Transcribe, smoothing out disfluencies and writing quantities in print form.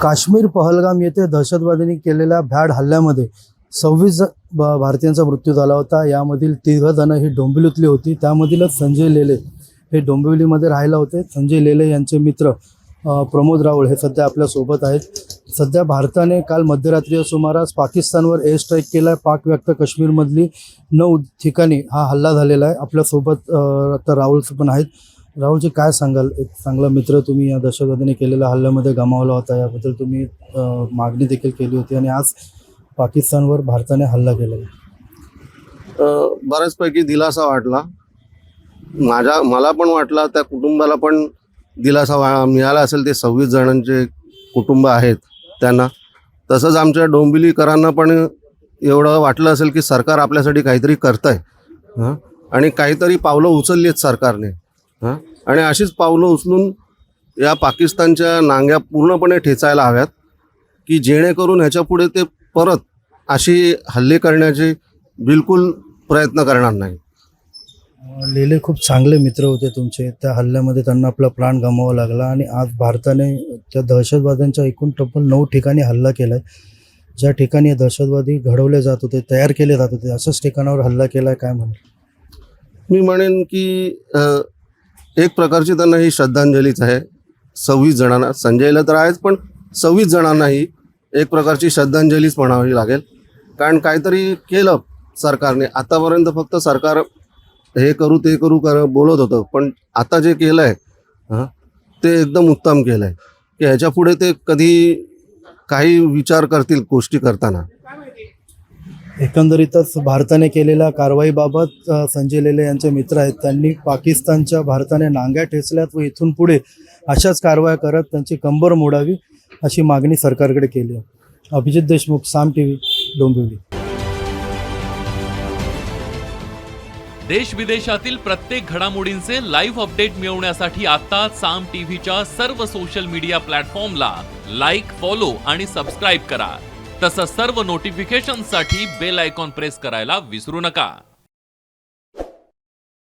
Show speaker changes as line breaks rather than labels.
काश्मीर पहलगाम येथे दहशतवाद्यांनी केलेल्या भ्याड हल्ल्यामध्ये 26 भारतीयांचा मृत्यू झाला होता. यामधील 13 जण ही डोंबिवलीतली होती. त्यामधीलच संजय लेले हे डोंबिवलीमध्ये राहायला होते. संजय लेले यांचे मित्र प्रमोद राऊळ हे सध्या आपल्यासोबत आहेत. सध्या भारताने काल मध्यरात्री सुमारास पाकिस्तानवर एअर स्ट्राईक केला आहे. पाक व्यक्त काश्मीरमधली 9 ठिकाणी हा हल्ला झालेला आहे. आपल्यासोबत आता राहुल पण आहेत. राहुलजी, काय सांगाल? एक चांगला मित्र तुम्ही या दहशतवाद्यांनी केलेल्या हल्ल्यामध्ये गमावला होता. याबद्दल तुम्ही मागणी देखील केली होती आणि आज पाकिस्तानवर भारताने हल्ला केला.
बऱ्याचपैकी दिलासा वाटला. मला पण वाटला, त्या कुटुंबाला पण दिलासा मिळाला असेल. ते 26 जणांचे कुटुंब आहेत त्यांना. तसंच आमच्या डोंबिवलीकरांना पण एवढं वाटलं असेल की सरकार आपल्यासाठी काहीतरी करतं आहे आणि काहीतरी पावलं उचलली आहेत सरकारने. आणि अशीच पावलं उचलून या पाकिस्तानच्या नांग्या पूर्णपणे ठेचायला हव्यात की जेणेकरून ह्याच्यापुढे ते परत अशी हल्ले करण्याचे बिलकुल प्रयत्न करणार नाही.
लेले खूप चांगले मित्र होते तुमचे. त्या हल्ल्यामध्ये त्यांना आपला प्राण गमावा लागला आणि आज भारताने त्या दहशतवाद्यांच्या एकूण तब्बल 9 ठिकाणी हल्ला केला आहे. ज्या ठिकाणी दहशतवादी घडवले जात होते, तयार केले जात होते, अशाच ठिकाणावर हल्ला केला आहे. काय म्हणेल?
मी म्हणेन की एक प्रकारची त्यांना ही श्रद्धांजलीच आहे. 26 जणांना, संजयला तर आहेच, पण 26 जणांनाही एक प्रकारची श्रद्धांजलीच म्हणावी लागेल. कारण काहीतरी केलं सरकारने. आतापर्यंत फक्त सरकार हे करू ते करू बोलत होतं, पण आता जे केलं आहे ते एकदम उत्तम केलं आहे की ह्याच्या पुढे ते कधी काही विचार करतील गोष्टी करताना.
एकंदरीतच भारताने केलेल्या कारवाईबाबत संजय लेले यांचे मित्र आहेत. त्यांनी पाकिस्तानच्या भारताने नांग्या ठेचल्यात व इथून पुढे अशाच कारवाया करत त्यांची कंबर मोडावी अशी मागणी सरकारकडे केली आहे. अभिजित देशमुख, साम टीव्ही, डोंबिवली.
देश विदेशातील प्रत्येक घडामोडींचे लाईव्ह अपडेट मिळवण्यासाठी आता साम टीव्हीच्या सर्व सोशल मीडिया प्लॅटफॉर्मला लाईक, फॉलो आणि सबस्क्राईब करा. तसंच सर्व नोटिफिकेशनसाठी बेल आयकॉन प्रेस करायला विसरू नका.